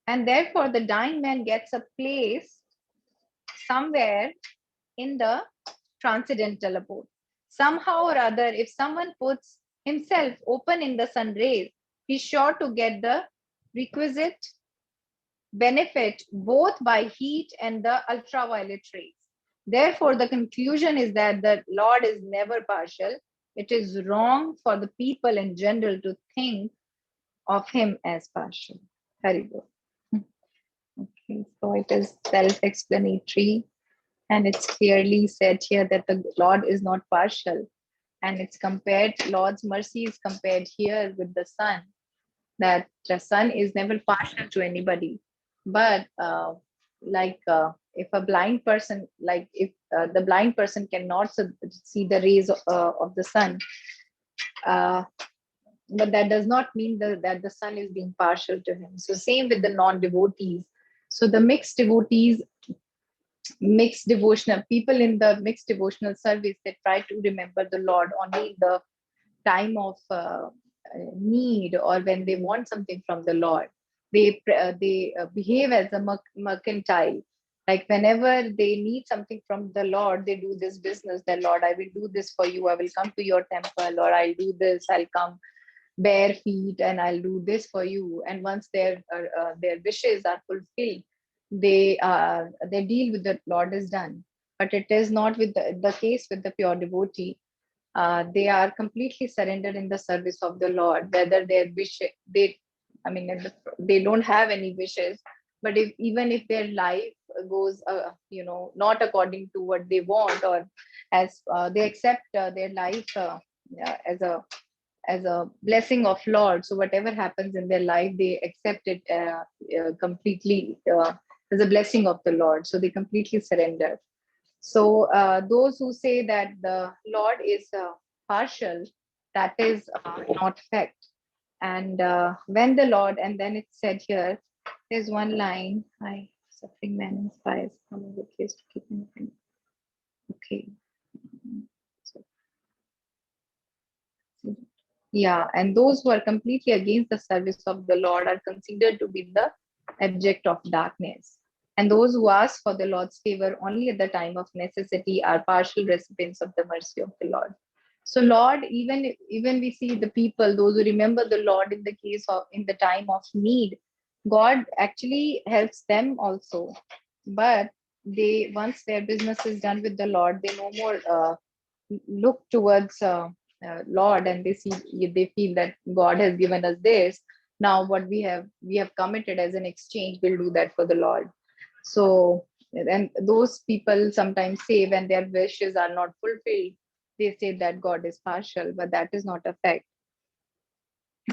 And therefore, the dying man gets a place somewhere in the transcendental abode. Somehow or other, if someone puts himself open in the sun rays, he's sure to get the requisite benefit both by heat and the ultraviolet rays. Therefore, the conclusion is that the Lord is never partial. It is wrong for the people in general to think of him as partial. Haribol. Okay, so it is self-explanatory, and it's clearly said here that the Lord is not partial, and it's compared. Lord's mercy is compared here with the sun, that the sun is never partial to anybody. But if a blind person, like if the blind person cannot see the rays of the sun, uh, but that does not mean that the sun is being partial to him. So same with the non-devotees. So the mixed devotional people in the mixed devotional service, they try to remember the Lord only in the time of need, or when they want something from the Lord. They behave as a mercantile. Like whenever they need something from the Lord, they do this business. That Lord, I will do this for you. I will come to your temple, or I'll do this. I'll come bare feet, and I'll do this for you. And once their wishes are fulfilled, their deal with the Lord is done. But it is not with the case with the pure devotee. They are completely surrendered in the service of the Lord, whether their wish they I mean they don't have any wishes, but if even if their life goes not according to what they want, or as they accept their life as a blessing of Lord. So whatever happens in their life, they accept it completely as a blessing of the Lord. So they completely surrender. So those who say that the Lord is partial, that is not fact. And when the Lord, and then it said here, there's one line, I suffering man inspires from a good place to keep in mind. Okay. So, yeah, and those who are completely against the service of the Lord are considered to be the object of darkness. And those who ask for the Lord's favor only at the time of necessity are partial recipients of the mercy of the Lord. So, Lord, even we see the people, those who remember the Lord in the time of need, God actually helps them also. But they once their business is done with the Lord, they no more look towards Lord, and they feel that God has given us this. Now what we have committed as an exchange, we'll do that for the Lord. So, and those people sometimes say when their wishes are not fulfilled, they say that God is partial, but that is not a fact.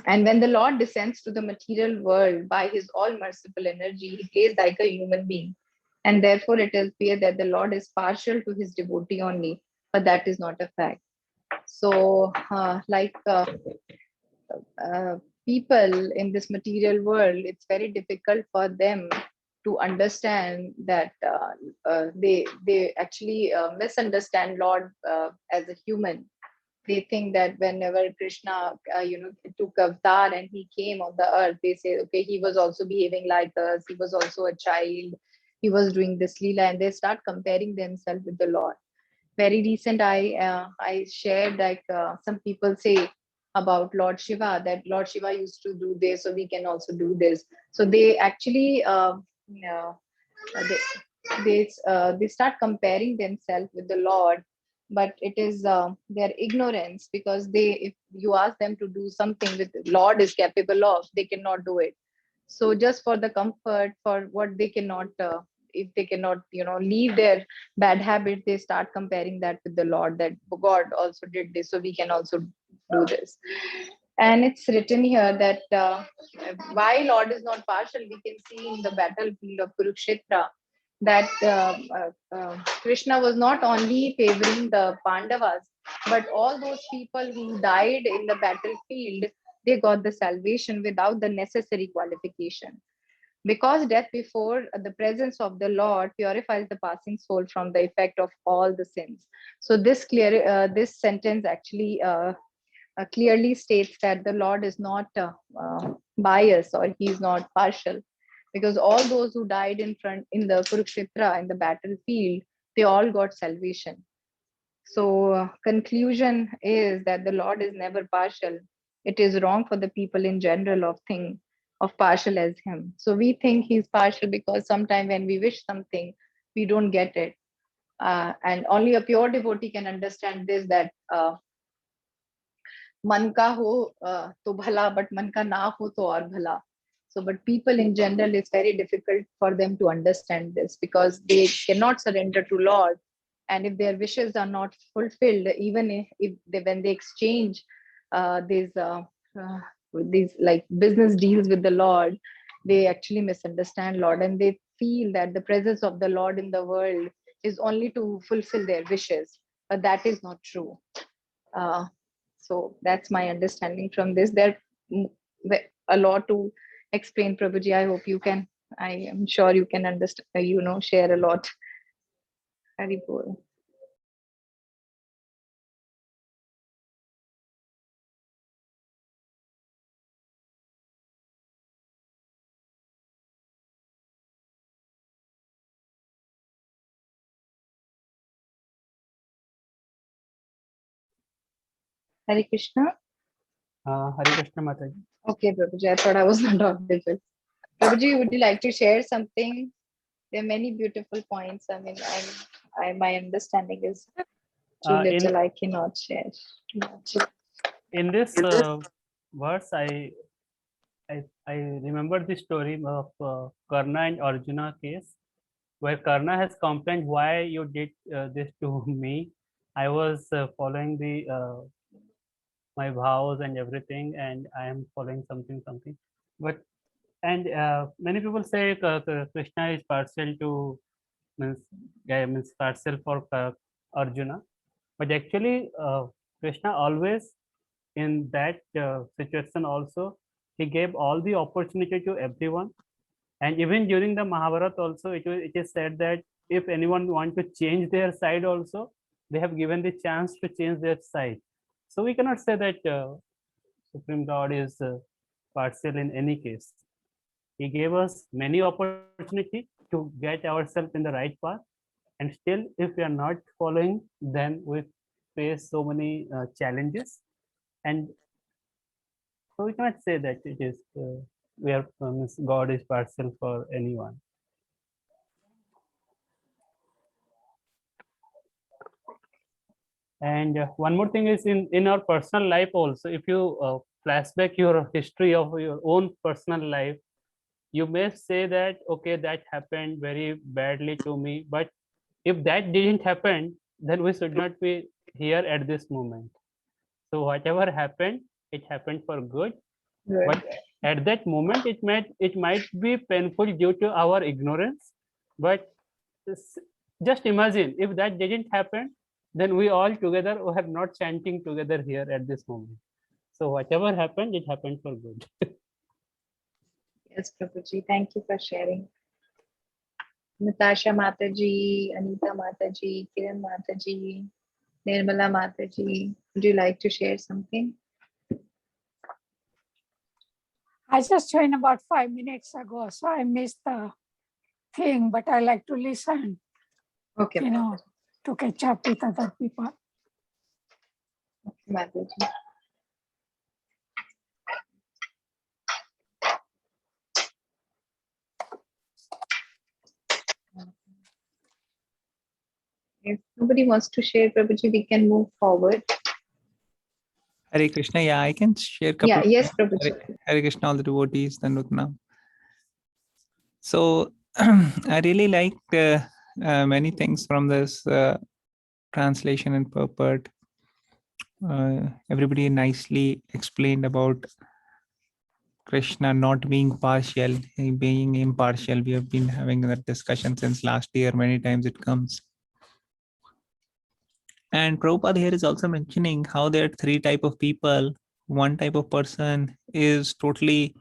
And when the Lord descends to the material world by his all merciful energy, he plays like a human being. And therefore, it is clear that the Lord is partial to his devotee only, but that is not a fact. So, uh, people in this material world, it's very difficult for them to understand that they actually misunderstand Lord as a human. They think that whenever Krishna took avatar and he came on the earth, they say, okay, he was also behaving like us, he was also a child, he was doing this lila, and they start comparing themselves with the Lord. Very recent, I shared, like some people say about Lord Shiva, that Lord Shiva used to do this, so we can also do this. So they actually they they start comparing themselves with the Lord, but it is their ignorance, because they, if you ask them to do something with Lord is capable of, they cannot do it. So just for the comfort, for what they cannot if they cannot leave their bad habit, they start comparing that with the Lord, that God also did this, so we can also do this. And it's written here that why Lord is not partial, we can see in the battlefield of Kurukshetra, that Krishna was not only favoring the Pandavas, but all those people who died in the battlefield, they got the salvation without the necessary qualification. Because death before the presence of the Lord purifies the passing soul from the effect of all the sins. So this sentence actually clearly states that the Lord is not biased, or he is not partial, because all those who died in the Kurukshetra, in the battlefield, they all got salvation. So conclusion is that the Lord is never partial. It is wrong for the people in general of think of partial as him. So we think he's partial because sometimes when we wish something, we don't get it. And only a pure devotee can understand this, that मन का हो तो भला, but मन का ना हो तो और भला. So, but people in general, it's very difficult for them to understand this, because they cannot surrender to Lord. And if their wishes are not fulfilled, even if they, when they exchange these like business deals with the Lord, they actually misunderstand Lord, and they feel that the presence of the Lord in the world is only to fulfill their wishes, but that is not true. So that's my understanding from this. There a lot to explain, Prabhuji. I hope you can. I am sure you can understand. Share a lot. Hari Bol. Hare Krishna. Hare Krishna Mataji. Okay, Prabhuji. I thought I was not audible. Prabhuji, would you like to share something? There are many beautiful points. I mean, my understanding is too little. I cannot share much. In this verse, I remember the story of Karna and Arjuna case, where Karna has complained, why you did this to me. I was following my vows and everything, and I am following something. But many people say Krishna is partial to means partial for Arjuna, but actually Krishna always in that situation also, he gave all the opportunity to everyone. And even during the Mahabharata also, it is said that if anyone want to change their side also, they have given the chance to change their side. So we cannot say that Supreme Lord is partial in any case. He gave us many opportunity to get ourselves in the right path. And still, if we are not following, then we face so many challenges. And so we cannot say that it is where God is partial for anyone. And one more thing is in our personal life also, if you flashback your history of your own personal life, you may say that, okay, that happened very badly to me. But if that didn't happen, then we should not be here at this moment. So whatever happened, it happened for good. Good. But at that moment, it might be painful due to our ignorance. But just imagine if that didn't happen, then we all together were not chanting together here at this moment. So whatever happened, it happened for good. Yes, Prabhuji. Thank you for sharing. Natasha Mataji, Anita Mataji, Kiran Mataji, Nirmala Mataji. Would you like to share something? I just joined about 5 minutes ago, so I missed the thing, but I like to listen, Okay. to catch up with other people. Okay, Mataji. If nobody wants to share, Prabhuji, we can move forward. Hare Krishna, yeah, I can share a couple. Yeah, yes, Prabhuji. Hare Krishna, all the devotees, Dandutna. So I really liked many things from this translation and purport. Everybody nicely explained about Krishna not being partial, being impartial. We have been having that discussion since last year. Many times it comes. And Prabhupada here is also mentioning how there are three types of people. One type of person is totally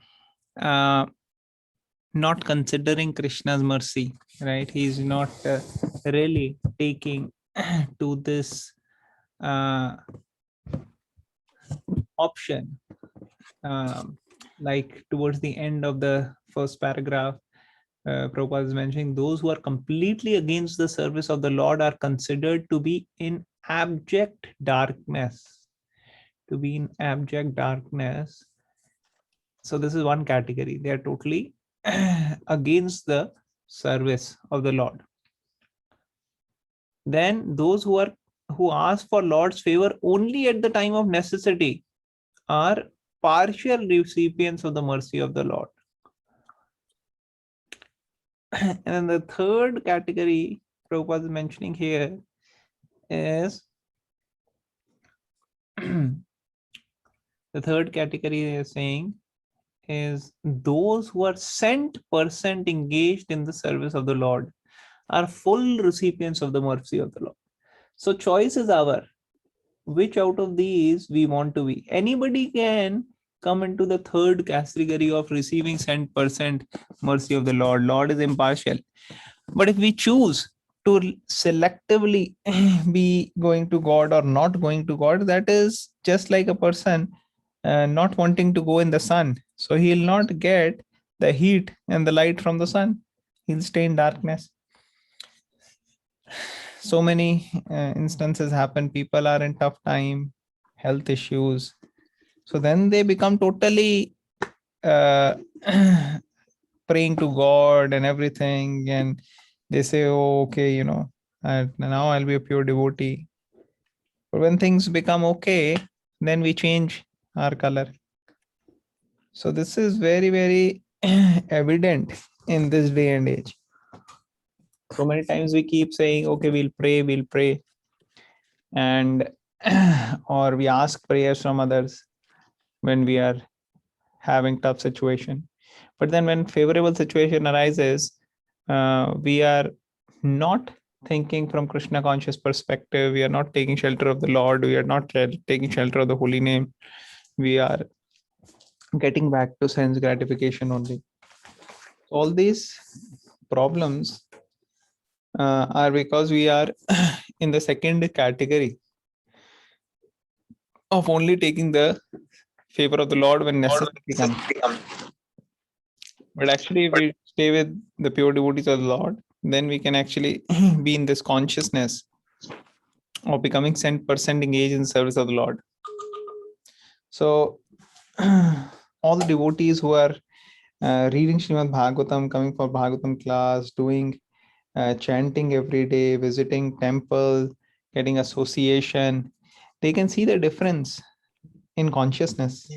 not considering Krishna's mercy, right? He's not really taking to this option. Like towards the end of the first paragraph, Prabhupada is mentioning those who are completely against the service of the Lord are considered to be in abject darkness. To be in abject darkness. So this is one category. They are totally against the service of the Lord. Then those who ask for Lord's favor only at the time of necessity are partial recipients of the mercy of the Lord. And then the third category Prabhupada is mentioning here is the third category they are saying is those who are 100% engaged in the service of the Lord are full recipients of the mercy of the Lord. So choice is our, which out of these we want to be. Anybody can come into the third category of receiving 100% mercy of the Lord. Lord is impartial. But if we choose to selectively be going to God or not going to God, that is just like a person not wanting to go in the sun. So he'll not get the heat and the light from the sun. He'll stay in darkness. So many instances happen. People are in tough time, health issues. So then they become totally praying to God and everything. And they say, oh, okay, now I'll be a pure devotee. But when things become okay, then we change our color. So this is very, very evident in this day and age. So many times we keep saying, okay, we'll pray. And or we ask prayers from others when we are having tough situation. But then when favorable situation arises, we are not thinking from Krishna conscious perspective. We are not taking shelter of the Lord. We are not taking shelter of the holy name. We are getting back to sense gratification only. All these problems are because we are in the second category of only taking the favor of the Lord when necessity comes. But actually, if we stay with the pure devotees of the Lord, then we can actually be in this consciousness of becoming 100% engaged in the service of the Lord. So all the devotees who are reading Srimad Bhagavatam, coming for Bhagavatam class, doing chanting every day, visiting temple, getting association, they can see the difference in consciousness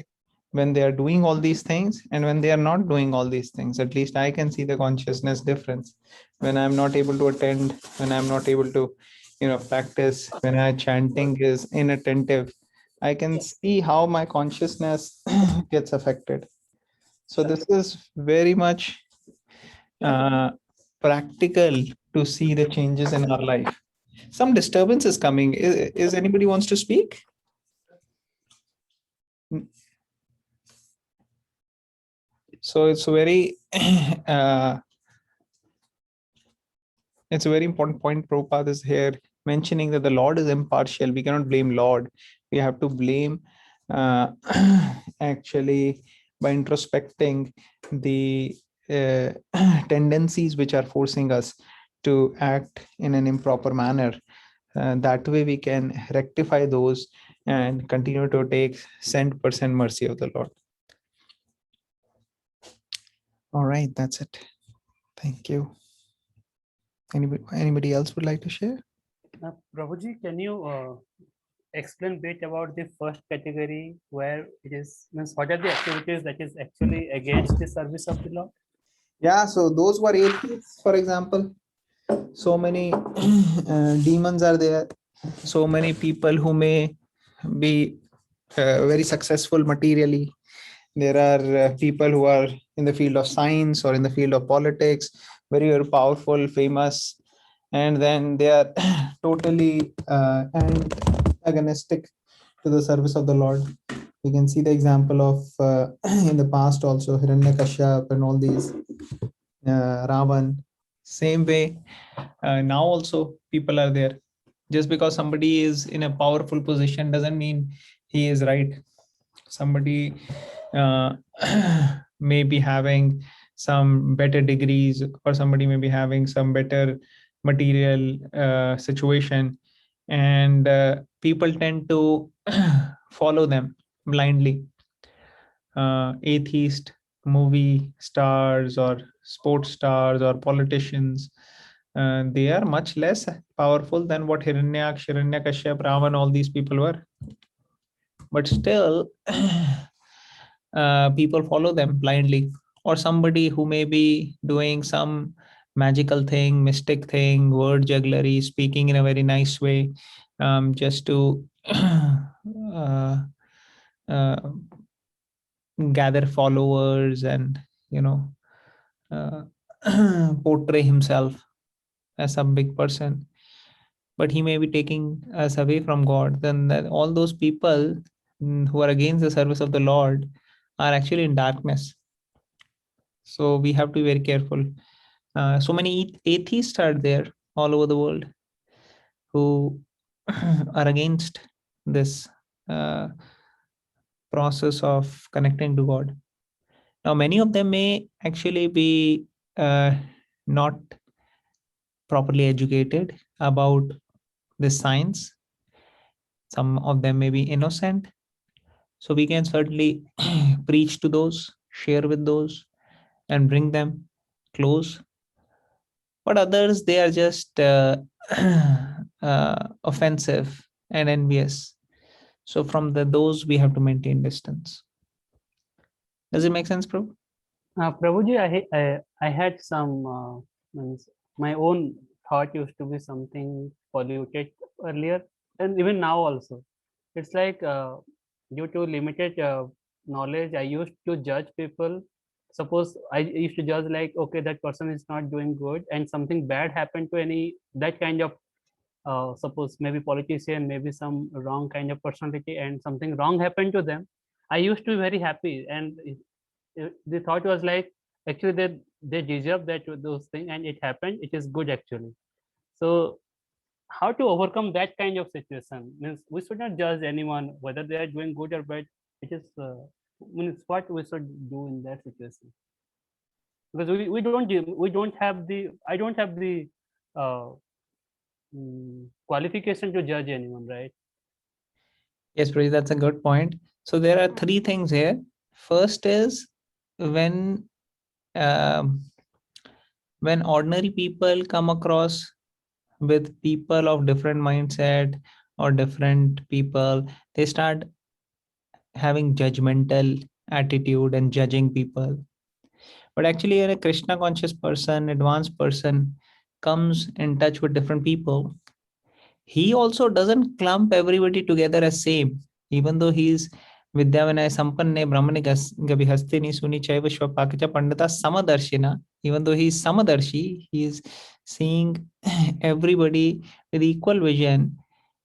when they are doing all these things and when they are not doing all these things. At least I can see the consciousness difference when I'm not able to attend, when I'm not able to practice, when my chanting is inattentive. I can see how my consciousness gets affected. So this is very much practical to see the changes in our life. Some disturbance is coming. Is anybody wants to speak? So it's a very it's a very important point Prabhupada is here mentioning that the Lord is impartial. We cannot blame Lord. We have to blame actually by introspecting the tendencies which are forcing us to act in an improper manner. That way we can rectify those and continue to take 100% mercy of the Lord. All right, that's it. Thank you. Anybody else would like to share? Prabhuji, can you explain a bit about the first category where it is, means what are the activities that is actually against the service of the Lord? Yeah, so those who are atheists, for example, so many demons are there. So many people who may be very successful materially. There are people who are in the field of science or in the field of politics, very, very powerful, famous, and then they are totally antagonistic to the service of the Lord. You can see the example of in the past also Hiranyakashyap and all these, Ravan. Same way, now also people are there. Just because somebody is in a powerful position doesn't mean he is right. Somebody uh, may be having some better degrees, or somebody may be having some better material situation, and people tend to follow them blindly. Atheist movie stars or sports stars or politicians, they are much less powerful than what Hiranyaksha, Hiranyakashyap, Ravan, all these people were. But still, people follow them blindly. Or somebody who may be doing some magical thing, mystic thing, word jugglery, speaking in a very nice way, just to uh, gather followers and, you know, portray himself as some big person, but he may be taking us away from God. Then all those people who are against the service of the Lord are actually in darkness. So we have to be very careful. So many atheists are there all over the world who are against this process of connecting to God. Now, many of them may actually be not properly educated about this science. Some of them may be innocent. So we can certainly preach to those, share with those, and bring them close. But others, they are just offensive and envious. So from those, we have to maintain distance. Does it make sense, Prabhu? Prabhuji, I had some, my own thought used to be something polluted earlier, and even now also. It's like due to limited knowledge, I used to judge people. Suppose I used to judge like, okay, that person is not doing good, and something bad happened to that kind of, suppose maybe politician, maybe some wrong kind of personality, and something wrong happened to them. I used to be very happy, and the thought was like, actually they deserve those things, and it happened. It is good actually. So how to overcome that kind of situation? Means we should not judge anyone whether they are doing good or bad. It is means what we should do in that situation, because we don't have the, I don't have the uh, qualification to judge anyone, right? Yes, Prabhu, that's a good point. So there are three things here. First is when um, ordinary people come across with people of different mindset or different people, they start having judgmental attitude and judging people. But actually, when a Krishna conscious person, advanced person comes in touch with different people, he also doesn't clump everybody together as same, even though he's Vidyavinay Sampanne Brahmani Gabihastini Suni Chaiva Shvapakacha Pandita Samadarshina, even though he's Samadarshi, he's seeing everybody with equal vision,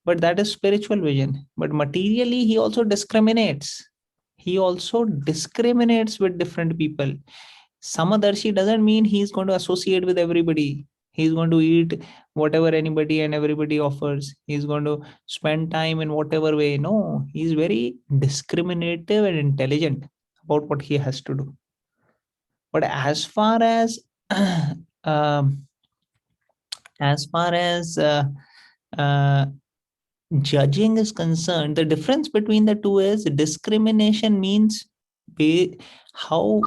but that is spiritual vision. But materially, he also discriminates. He also discriminates with different people. Samadarshi doesn't mean he's going to associate with everybody. He's going to eat whatever anybody and everybody offers. He's going to spend time in whatever way. No, he's very discriminative and intelligent about what he has to do. But as far as um, uh, judging is concerned, the difference between the two is discrimination means how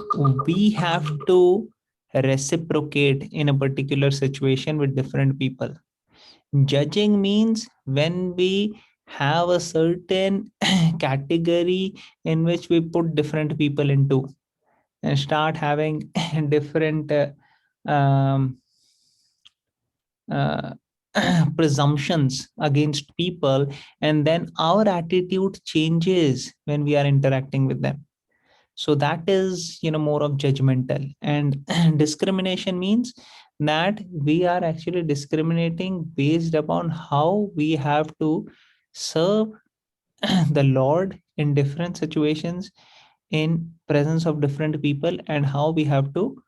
we have to reciprocate in a particular situation with different people. Judging means when we have a certain category in which we put different people into and start having different um, uh, presumptions against people, and then our attitude changes when we are interacting with them. So that is, more of judgmental. And discrimination means that we are actually discriminating based upon how we have to serve the Lord in different situations, in presence of different people, and how we have to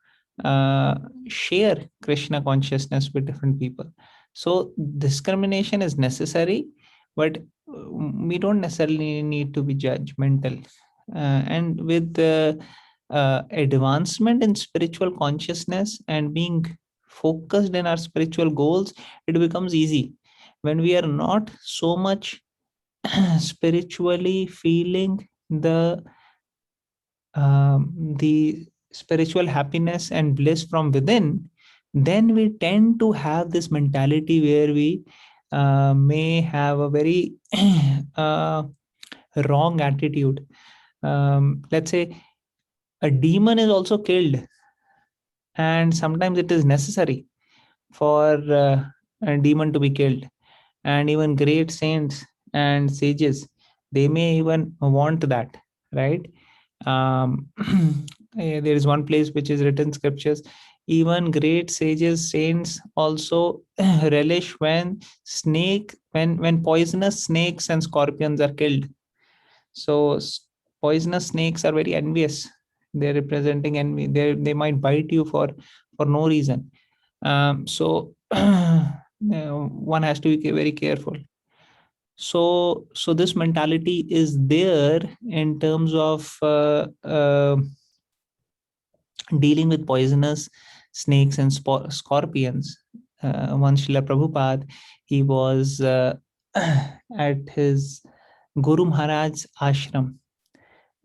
share Krishna consciousness with different people. So discrimination is necessary, but we don't necessarily need to be judgmental. And with the advancement in spiritual consciousness and being focused in our spiritual goals, it becomes easy. When we are not so much spiritually feeling the spiritual happiness and bliss from within, then we tend to have this mentality where we may have a very wrong attitude. Let's say a demon is also killed, and sometimes it is necessary for a demon to be killed. And even great saints and sages, they may even want that, right? There is one place which is written scriptures, even great sages, saints also relish when when poisonous snakes and scorpions are killed. So poisonous snakes are very envious. They're representing envy. They might bite you for no reason. So one has to be very careful. So this mentality is there in terms of dealing with poisonous snakes and scorpions. Once Srila Prabhupada, he was at his Guru Maharaj's ashram,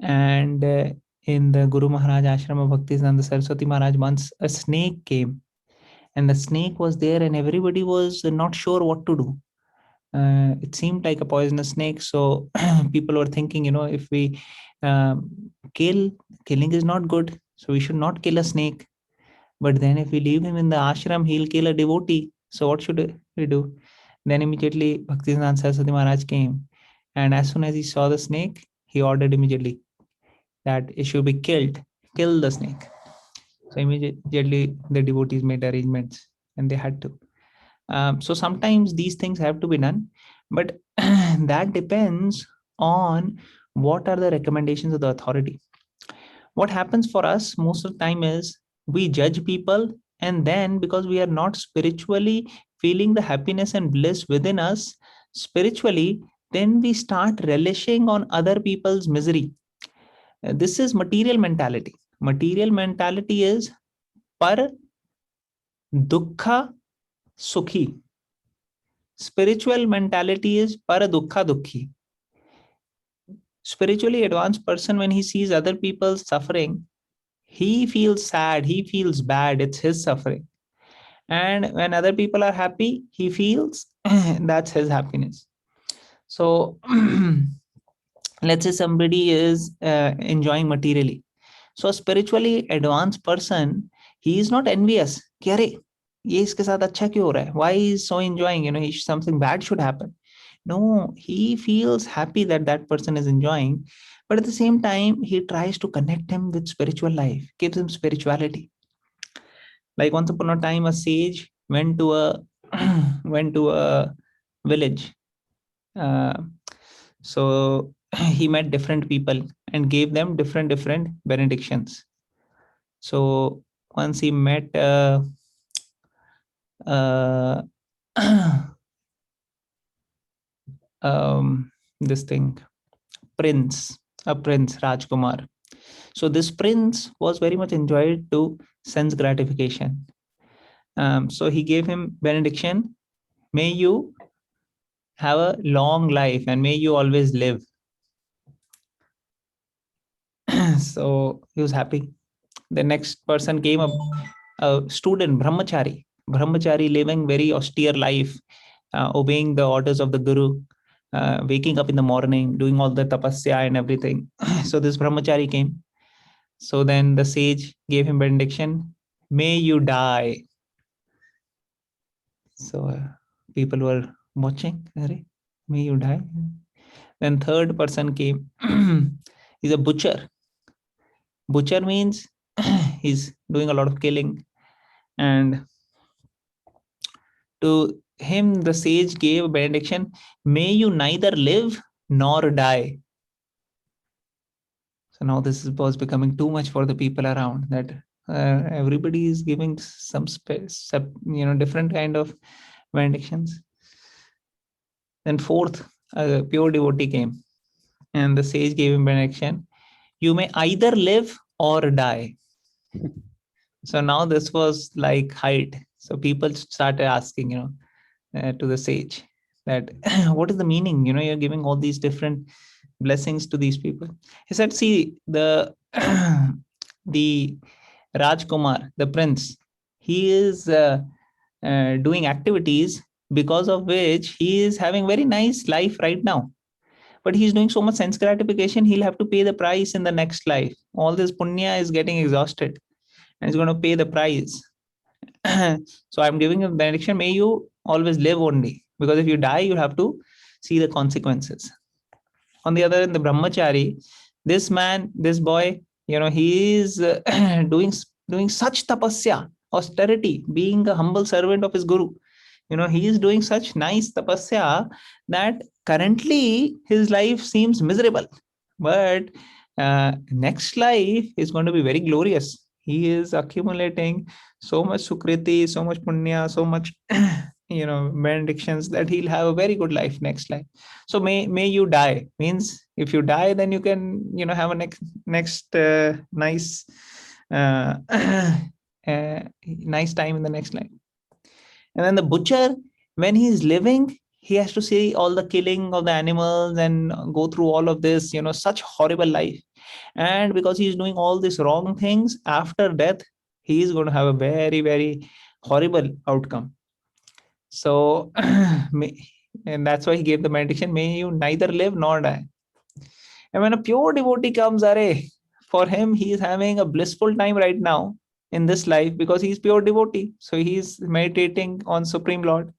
and in the Guru Maharaj ashram of Bhaktisiddhanta Saraswati Maharaj, once a snake came, and the snake was there, and everybody was not sure what to do. It seemed like a poisonous snake, so people were thinking, if we killing is not good, so we should not kill a snake. But then if we leave him in the ashram, he'll kill a devotee. So what should we do? Then immediately Bhaktisiddhanta Saraswati Maharaj came, and as soon as he saw the snake, he ordered immediately that it should be killed. Kill the snake. So immediately the devotees made arrangements, and they had to. So sometimes these things have to be done, but that depends on what are the recommendations of the authority. What happens for us most of the time is we judge people, and then because we are not spiritually feeling the happiness and bliss within us spiritually, then we start relishing on other people's misery. This is material mentality. Material mentality is par dukkha sukhi. Spiritual mentality is par dukkha dukhi. Spiritually advanced person, when he sees other people suffering, he feels sad, he feels bad, it's his suffering. And when other people are happy, he feels that's his happiness. So let's say somebody is enjoying materially. So a spiritually advanced person, he is not envious. Ye iske saath acha kyun ho raha hai? Why he is so enjoying? Something bad should happen. No, he feels happy that that person is enjoying, but at the same time, he tries to connect him with spiritual life, gives him spirituality. Like once upon a time, a sage went to a village. So he met different people and gave them different benedictions. So once he met this thing, a prince, Rajkumar. So this prince was very much enjoyed to sense gratification. So he gave him benediction, may you have a long life and may you always live. So he was happy. The next person came, a student, brahmachari living very austere life, obeying the orders of the guru, waking up in the morning, doing all the tapasya and everything. So this brahmachari came. So then the sage gave him benediction, may you die. So people were watching, may you die. Then third person came. He's a butcher. Butcher means he's doing a lot of killing. And to him, the sage gave a benediction, may you neither live nor die. So now this was becoming too much for the people around, that everybody is giving some space, different kind of benedictions. Then fourth, a pure devotee came, and the sage gave him benediction, you may either live or die. So now this was like height. So people started asking, to the sage that what is the meaning? You're giving all these different blessings to these people. He said, see, the the Rajkumar, the prince, he is doing activities because of which he is having very nice life right now. But he's doing so much sense gratification, he'll have to pay the price in the next life. All this punya is getting exhausted and he's going to pay the price. So I'm giving you the benediction, may you always live only, because if you die, you have to see the consequences. On the other hand, the brahmachari, this man, this boy, he is doing such tapasya, austerity, being a humble servant of his guru. He is doing such nice tapasya that currently his life seems miserable, but next life is going to be very glorious. He is accumulating so much sukriti, so much punya, so much benedictions that he'll have a very good life next life. So may you die means if you die, then you can have a next nice nice time in the next life. And then the butcher, when he's living, he has to see all the killing of the animals and go through all of this, such horrible life. And because he's doing all these wrong things, after death, he is going to have a very, very horrible outcome. So, and that's why he gave the benediction, may you neither live nor die. And when a pure devotee comes, for him, he is having a blissful time right now in this life because he's pure devotee. So he's meditating on Supreme Lord.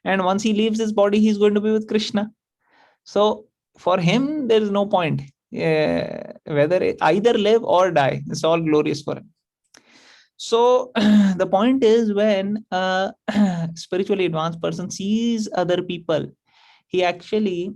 And once he leaves his body, he's going to be with Krishna. So for him, there is no point. Whether either live or die, it's all glorious for him. So the point is, when a spiritually advanced person sees other people, he actually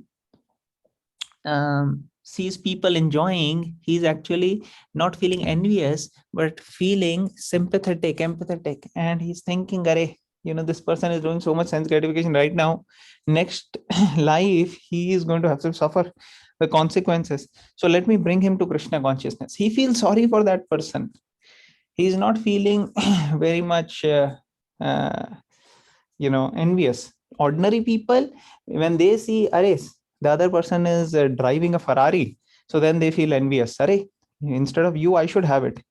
sees people enjoying, he's actually not feeling envious, but feeling sympathetic, empathetic. And he's thinking, this person is doing so much sense gratification right now. Next life, he is going to have to suffer the consequences. So let me bring him to Krishna consciousness. He feels sorry for that person. He's not feeling very much, envious. Ordinary people, when they see, the other person is driving a Ferrari, so then they feel envious. Instead of you, I should have it.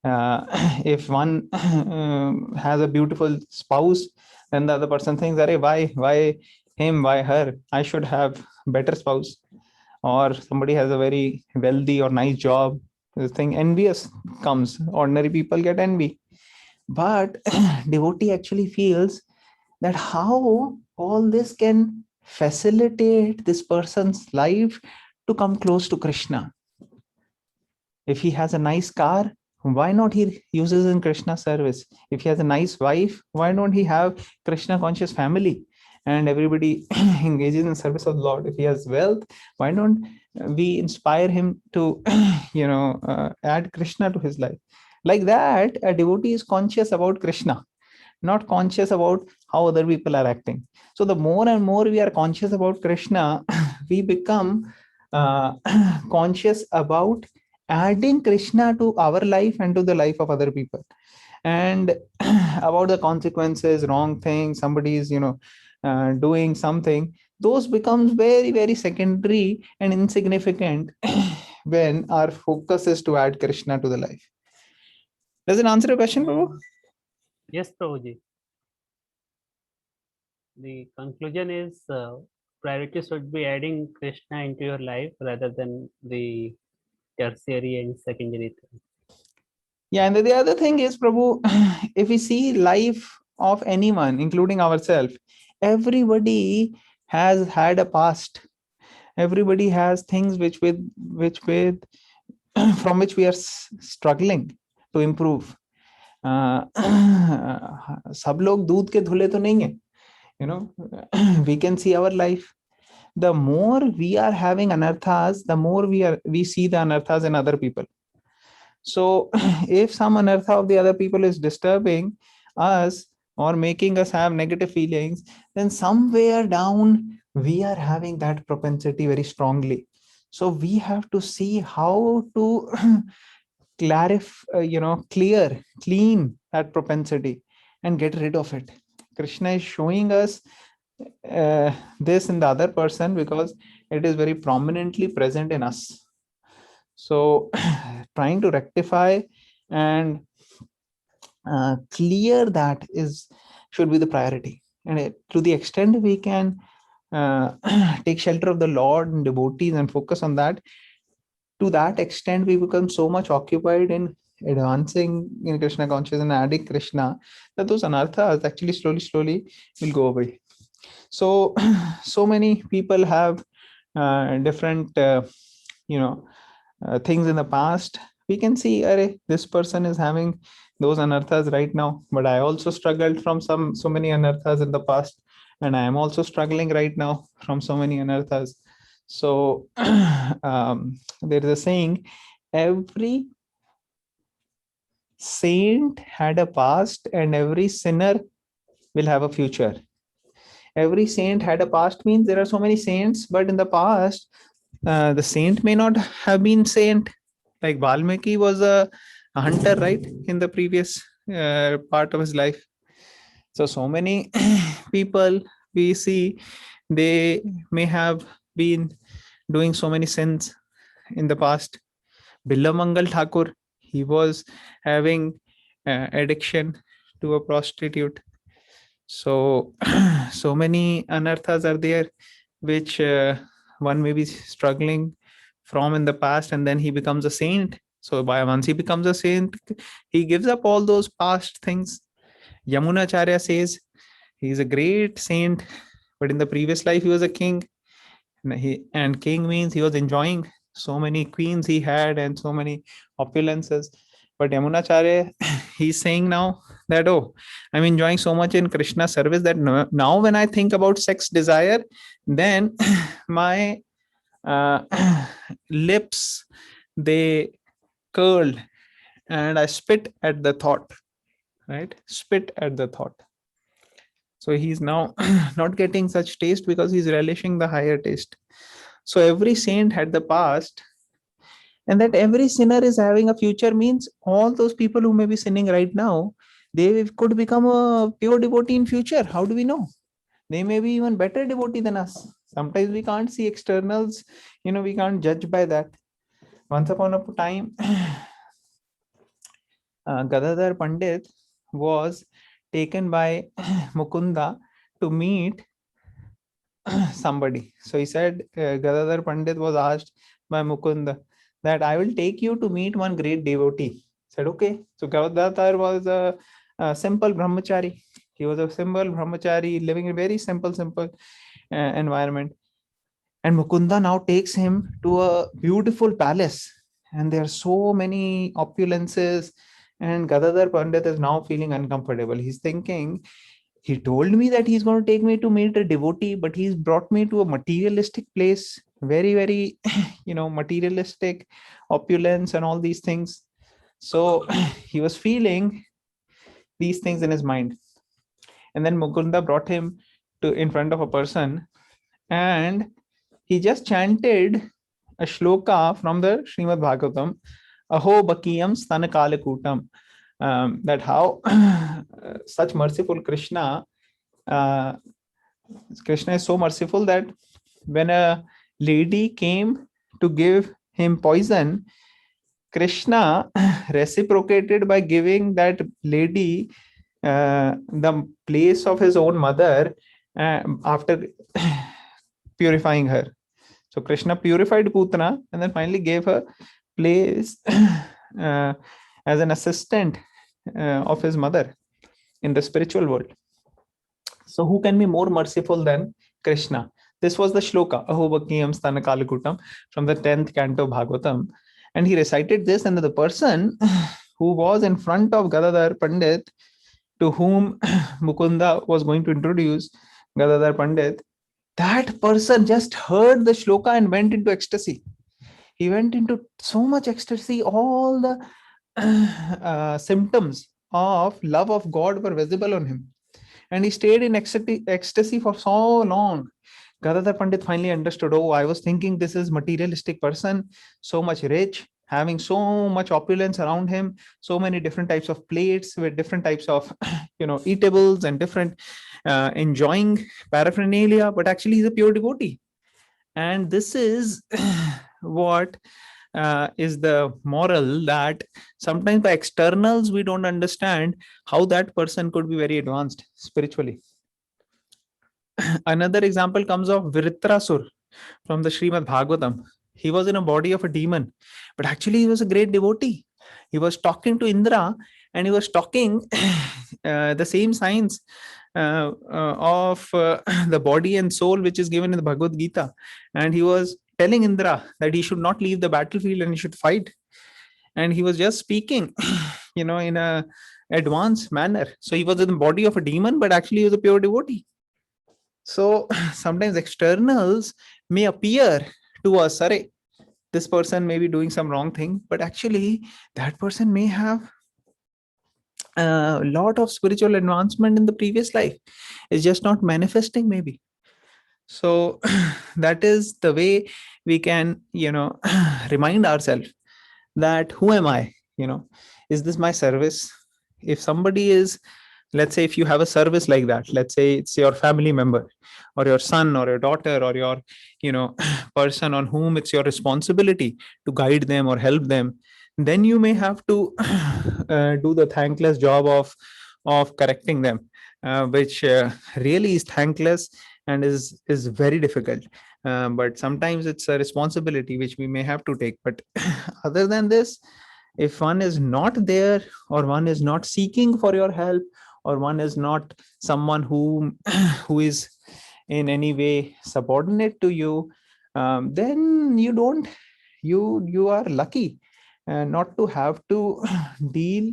If one has a beautiful spouse, then the other person thinks, why him, why her? I should have better spouse. Or somebody has a very wealthy or nice job. The thing envious comes. Ordinary people get envy. But devotee actually feels that how all this can facilitate this person's life to come close to Krishna. If he has a nice car, why not he uses in Krishna service? If he has a nice wife, why don't he have Krishna conscious family and everybody engages in service of the Lord? If he has wealth, why don't we inspire him to add Krishna to his life? Like that, a devotee is conscious about Krishna, not conscious about how other people are acting. So the more and more we are conscious about Krishna, we become conscious about adding Krishna to our life and to the life of other people. And about the consequences, wrong things, somebody is, doing something, those becomes very, very secondary and insignificant when our focus is to add Krishna to the life. Does it answer your question, Prabhu? Yes, Prabhuji. The conclusion is priority should be adding Krishna into your life rather than the tertiary and secondary thing. Yeah, and the other thing is, Prabhu, if we see life of anyone, including ourselves, everybody has had a past. Everybody has things from which we are struggling to improve. सब लोग दूध के धुले तो नहीं है. We can see our life. The more we are having anarthas, the more we see the anarthas in other people. So if some anartha of the other people is disturbing us or making us have negative feelings, then somewhere down we are having that propensity very strongly. So we have to see how to clean that propensity and get rid of it. Krishna is showing us this in the other person because it is very prominently present in us. So trying to rectify and clear that should be the priority. And to the extent we can take shelter of the Lord and devotees and focus on that, to that extent we become so much occupied in advancing in Krishna consciousness and adding Krishna that those anarthas actually slowly will go away. So so many people have different things in the past. We can see, this person is having those anarthas right now, but I also struggled from so many anarthas in the past, and I am also struggling right now from so many anarthas. So there is a saying, every saint had a past and every sinner will have a future. Every saint had a past means there are so many saints, but in the past the saint may not have been saint. Like Valmiki was a hunter, right, in the previous part of his life. So many people we see, they may have been doing so many sins in the past. Billamangal Thakur, he was having addiction to a prostitute. So so many anarthas are there which one may be struggling from in the past, and then he becomes a saint. So once he becomes a saint, he gives up all those past things. Yamunacharya says he is a great saint, but in the previous life he was a king. And king means he was enjoying so many queens he had and so many opulences. But Yamunacharya, he's saying now that, oh, I'm enjoying so much in Krishna service that now when I think about sex desire, then my lips, they curl and I spit at the thought, right? Spit at the thought. So he's now not getting such taste because he's relishing the higher taste. So every saint had the past, and that every sinner is having a future means all those people who may be sinning right now, they could become a pure devotee in future. How do we know? They may be even better devotee than us. Sometimes we can't see externals, we can't judge by that. Once upon a time, Gadadhar Pandit was taken by Mukunda to meet somebody. So he said, Gadadhar Pandit was asked by Mukunda that I will take you to meet one great devotee. He said, okay. So Gadadhar was a simple brahmachari. He was a simple brahmachari living in a very simple environment. And Mukunda now takes him to a beautiful palace, and there are so many opulences. And Gadadhar Pandit is now feeling uncomfortable. He's thinking, he told me that he's going to take me to meet a devotee, but he's brought me to a materialistic place, very, very, materialistic opulence and all these things. So he was feeling these things in his mind. And then Mukunda brought him in front of a person, and he just chanted a shloka from the Srimad Bhagavatam, Aho Bakiyam Stanakalakutam. That how such merciful Krishna is so merciful that when a lady came to give him poison, Krishna reciprocated by giving that lady the place of his own mother after purifying her. So Krishna purified Putana and then finally gave her place as an assistant of his mother in the spiritual world. So who can be more merciful than Krishna? This was the shloka, Aho Bakiyam Stanakalakutam, from the 10th canto Bhagavatam. And he recited this, and the person who was in front of Gadadhar Pandit, to whom Mukunda was going to introduce Gadadhar Pandit, that person just heard the shloka and went into ecstasy. He went into so much ecstasy, all the symptoms of love of God were visible on him. And he stayed in ecstasy for so long Gadadhar Pandit finally understood, oh, I was thinking this is materialistic person, so much rich, having so much opulence around him, so many different types of plates with different types of, eatables and different enjoying paraphernalia, but actually he's a pure devotee. And this is what is the moral, that sometimes by externals we don't understand how that person could be very advanced spiritually. Another example comes of Vritrasur from the Srimad Bhagavatam. He was in a body of a demon, but actually he was a great devotee. He was talking to Indra, and he was talking the same science of the body and soul, which is given in the Bhagavad Gita. And he was telling Indra that he should not leave the battlefield and he should fight. And he was just speaking, in a advanced manner. So he was in the body of a demon, but actually he was a pure devotee. So sometimes externals may appear to us, Sare, this person may be doing some wrong thing, but actually that person may have a lot of spiritual advancement in the previous life. It's just not manifesting, maybe. So that is the way we can, remind ourselves that who am I? Is this my service? If somebody is, let's say, if you have a service like that, let's say it's your family member or your son or your daughter or your, person on whom it's your responsibility to guide them or help them, then you may have to do the thankless job of correcting them, which really is thankless and is very difficult. But sometimes it's a responsibility which we may have to take. But other than this, if one is not there, or one is not seeking for your help, or one is not someone who is in any way subordinate to you, then you are lucky not to have to deal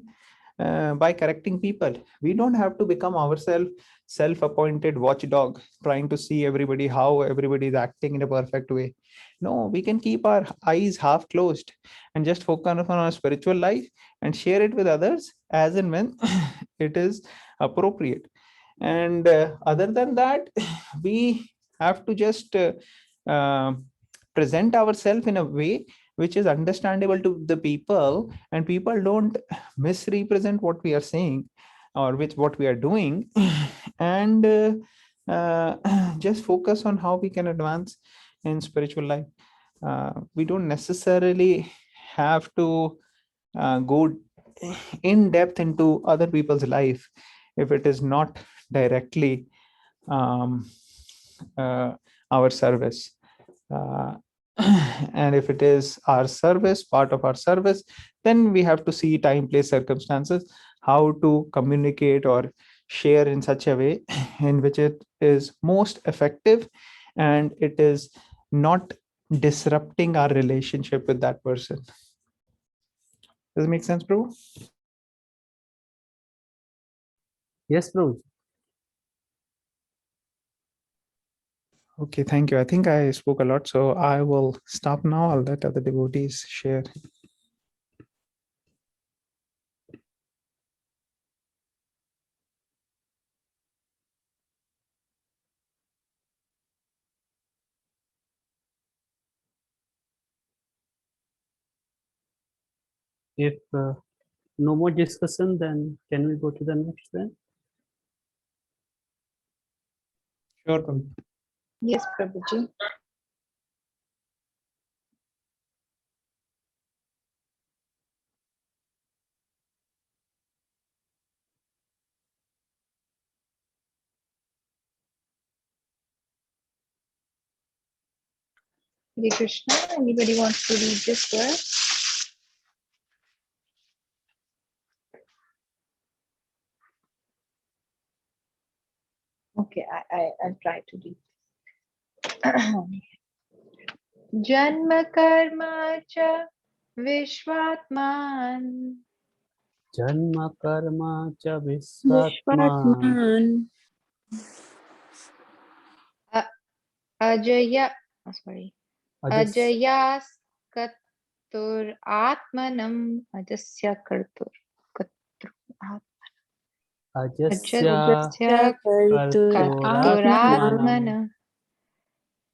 by correcting people. We don't have to become ourselves self-appointed watchdog, trying to see everybody, how everybody is acting in a perfect way. No, we can keep our eyes half closed and just focus on our spiritual life and share it with others as and when it is appropriate. And other than that, we have to just present ourselves in a way which is understandable to the people, and people don't misrepresent what we are saying or with what we are doing. And just focus on how we can advance in spiritual life. We don't necessarily have to go in depth into other people's life if it is not directly our service. And if it is our service, part of our service, then we have to see time, place, circumstances, how to communicate or share in such a way in which it is most effective and it is not disrupting our relationship with that person. Does it make sense, Prabhu? Yes, Prabhu. Okay, thank you. I think I spoke a lot, so I will stop now. I'll let other devotees share. If no more discussion, then can we go to the next then? Sure, Prabhu. Yes, Prabhuji. Hare Krishna. Anybody wants to read this verse? Okay, I'll try to read. Janma karma cha vishwatman Janma karma cha visvatman ajaya, ajayas katur atmanam ajasya kartur ajasya ajasya karturatmanam katuratmana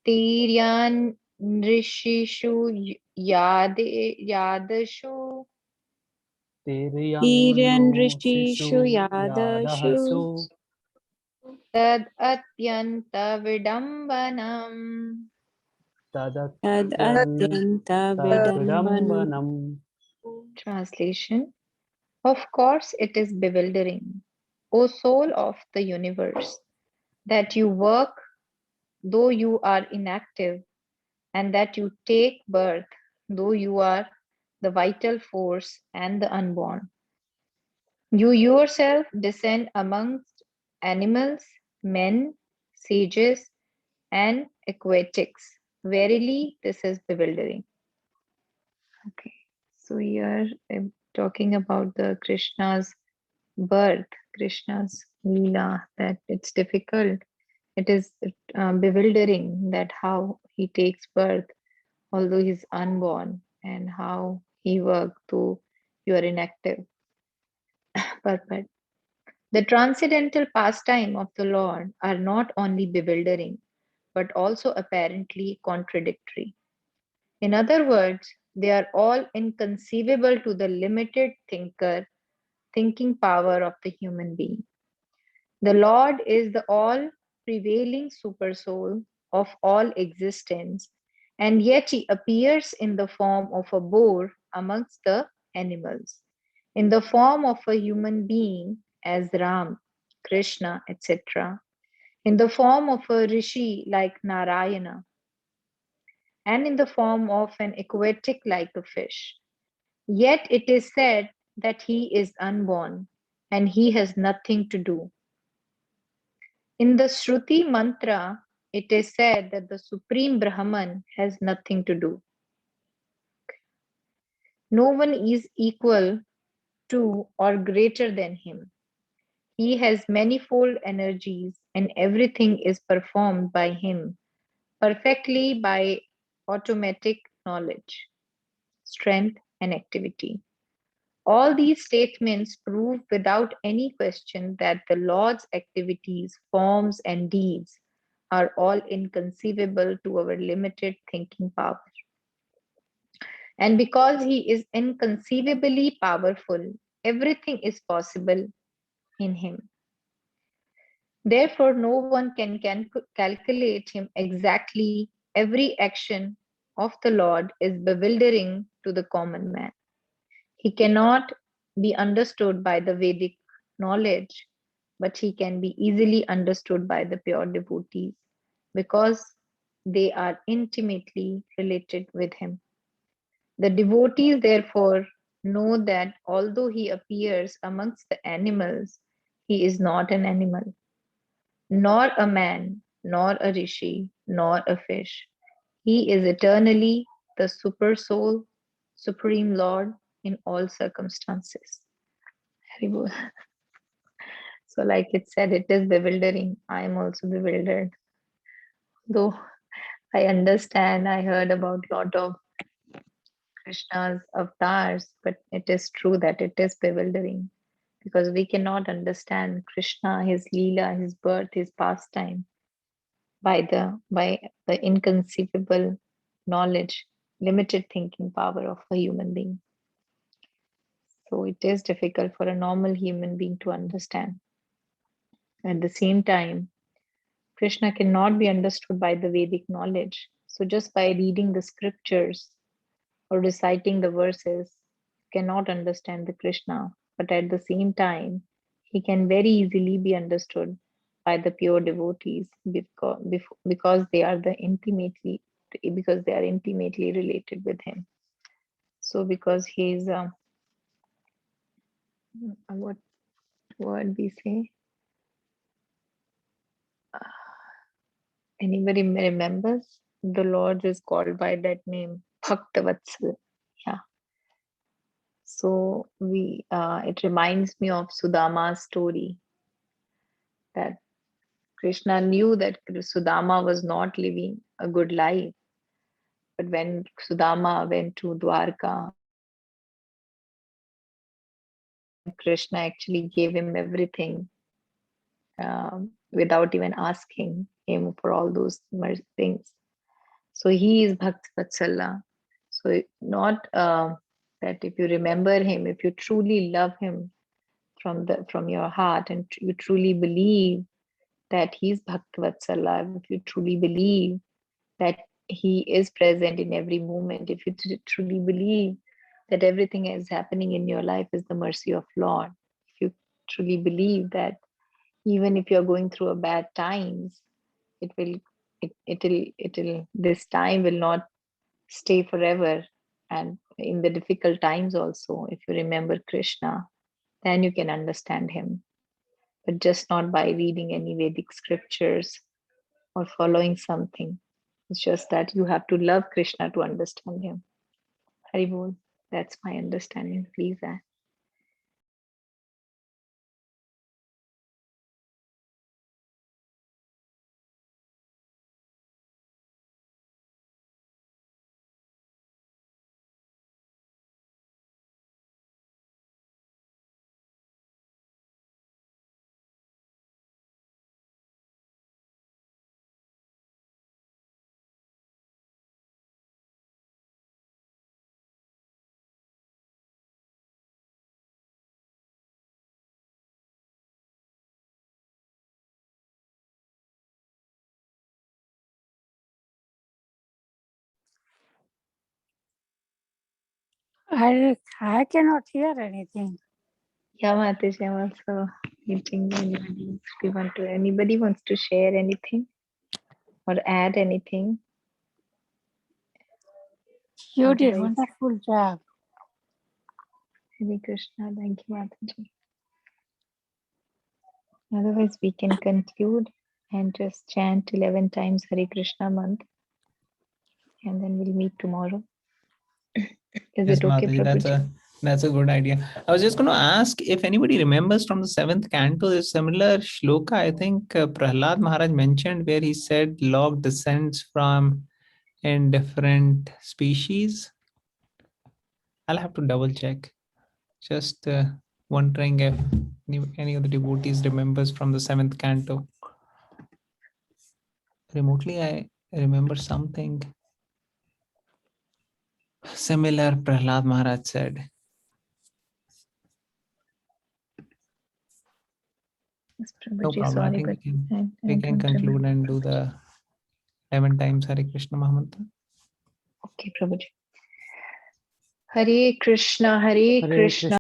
Tiryan Rishishu Yadashu Tiryan Rishishu Yadahasu Yadashu Tad Atyanta Vidambanam. Tad Tadatyanta Atyanta Vidambanam. Vidambanam. Translation. Of course, it is bewildering, O soul of the universe, that you work though you are inactive, and that you take birth though you are the vital force and the unborn. You yourself descend amongst animals, men, sages, and aquatics. Verily, this is bewildering. Okay, so here I'm talking about the Krishna's birth, Krishna's Leela, that it's difficult. It is bewildering that how he takes birth, although he's unborn, and how he works though you are inactive. But the transcendental pastime of the Lord are not only bewildering, but also apparently contradictory. In other words, they are all inconceivable to the limited thinking power of the human being. The Lord is the all prevailing supersoul of all existence, and yet he appears in the form of a boar amongst the animals, in the form of a human being as Ram, Krishna, etc., in the form of a rishi like Narayana, and in the form of an aquatic like a fish. Yet it is said that he is unborn and he has nothing to do. In the Shruti mantra, it is said that the Supreme Brahman has nothing to do. No one is equal to or greater than him. He has manifold energies and everything is performed by him perfectly by automatic knowledge, strength, and activity. All these statements prove without any question that the Lord's activities, forms, and deeds are all inconceivable to our limited thinking power. And because he is inconceivably powerful, everything is possible in him. Therefore, no one can calculate him exactly. Every action of the Lord is bewildering to the common man. He cannot be understood by the Vedic knowledge, but he can be easily understood by the pure devotees because they are intimately related with him. The devotees, therefore, know that although he appears amongst the animals, he is not an animal, nor a man, nor a rishi, nor a fish. He is eternally the super soul, supreme Lord in all circumstances. Haribol. So, like it said, it is bewildering. I am also bewildered. Though I understand, I heard about a lot of Krishna's avatars, but it is true that it is bewildering because we cannot understand Krishna, his Leela, his birth, his pastime by the inconceivable knowledge, limited thinking power of a human being. So it is difficult for a normal human being to understand. At the same time, Krishna cannot be understood by the Vedic knowledge. So just by reading the scriptures or reciting the verses, you cannot understand the Krishna. But at the same time, he can very easily be understood by the pure devotees because they are intimately related with him. So because he's what word we say? Anybody remembers? The Lord is called by that name, Bhaktavatsal. Yeah. So it reminds me of Sudama's story that Krishna knew that Sudama was not living a good life. But when Sudama went to Dwarka, Krishna actually gave him everything without even asking him for all those things. So he is Bhakt Vatsala. So not that if you remember him, if you truly love him from your heart, and you truly believe that he's Bhakt Vatsala, if you truly believe that he is present in every moment, if you truly believe that everything is happening in your life is the mercy of Lord, if you truly believe that even if you're going through a bad times, it'll this time will not stay forever. And in the difficult times also, if you remember Krishna, then you can understand him, but just not by reading any Vedic scriptures or following something. It's just that you have to love Krishna to understand him. Hari Bol. That's my understanding. Please add. I cannot hear anything. Yeah, Mataji, I'm also meeting anybody wants to share anything or add anything. You did Otherwise, wonderful job. Hare Krishna. Thank you, Mataji. Otherwise, we can conclude and just chant 11 times Hare Krishna mantra, and then we'll meet tomorrow. Is Yes, it okay, Mataji, Prabhuji? that's a good idea. I was just going to ask if anybody remembers from the 7th canto, there's similar shloka, I think Prahlad Maharaj mentioned, where he said Lord descends from in different species. I'll have to double check. Just wondering if any of the devotees remembers from the 7th canto. Remotely, I remember something similar Prahlad Maharaj said. Yes, No Prabhuji, problem. I sorry, think but I we can don't conclude remember. and do the 11 times Hare Krishna Mahamantra. Okay, Prabhuji. Hare Krishna, Hare Hare Krishna.